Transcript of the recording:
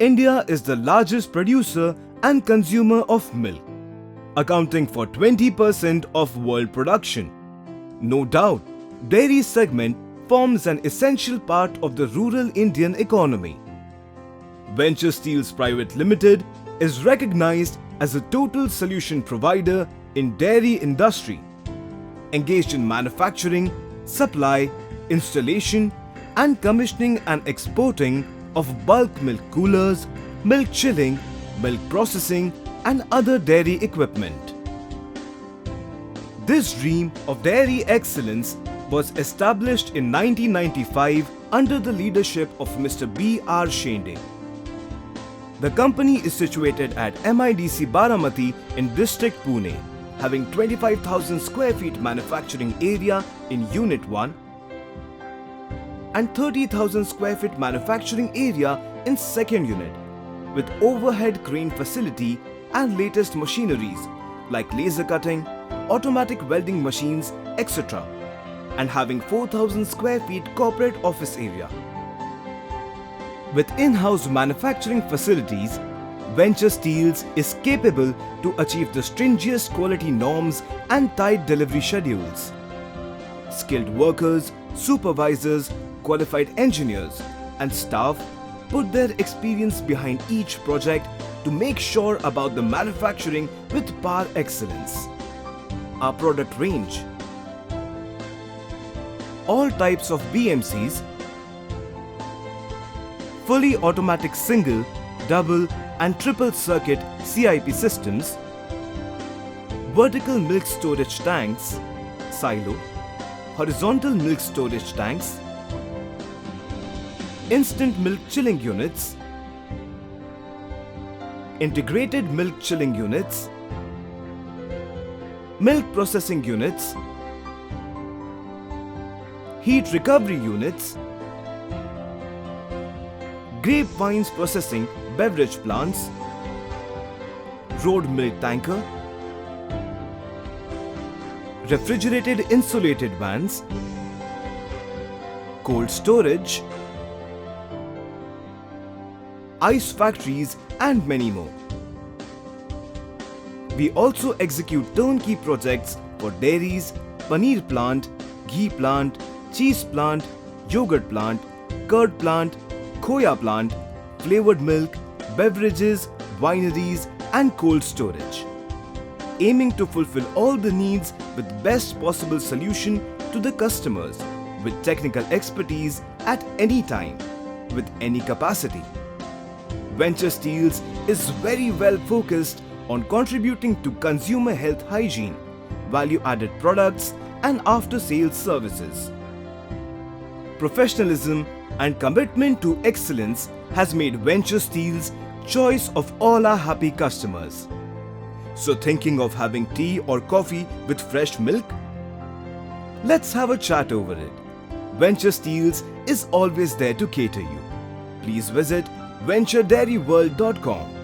India is the largest producer and consumer of milk, accounting for 20% of world production. No doubt, dairy segment forms an essential part of the rural Indian economy. Venture Steels Private Limited is recognized as a total solution provider in dairy industry, engaged in manufacturing, supply, installation and commissioning and exporting of bulk milk coolers, milk chilling, milk processing and other dairy equipment. This dream of dairy excellence was established in 1995 under the leadership of Mr. B.R. Shende. The company is situated at MIDC Baramati in district Pune, having 25,000 square feet manufacturing area in Unit 1 and 30,000 square feet manufacturing area in second unit, with overhead crane facility and latest machineries like laser cutting, automatic welding machines, etc., and having 4,000 square feet corporate office area. With in-house manufacturing facilities, Venture Steels is capable to achieve the stringent quality norms and tight delivery schedules. Skilled workers, supervisors, qualified engineers and staff put their experience behind each project to make sure about the manufacturing with par excellence. Our product range: all types of BMCs, fully automatic single, double and triple circuit CIP systems, vertical milk storage tanks, silo, horizontal milk storage tanks, instant milk chilling units, integrated milk chilling units, milk processing units, heat recovery units, grapevines processing beverage plants, road milk tanker, refrigerated insulated vans, cold storage, ice factories and many more. We also execute turnkey projects for dairies, paneer plant, ghee plant, cheese plant, yogurt plant, curd plant, khoya plant, flavored milk, beverages, wineries and cold storage, aiming to fulfill all the needs with best possible solution to the customers with technical expertise at any time, with any capacity. Venture Steels is very well focused on contributing to consumer health hygiene, value-added products and after-sales services. Professionalism and commitment to excellence has made Venture Steels choice of all our happy customers. So thinking of having tea or coffee with fresh milk? Let's have a chat over it. Venture Steels is always there to cater you. Please visit venturedairyworld.com.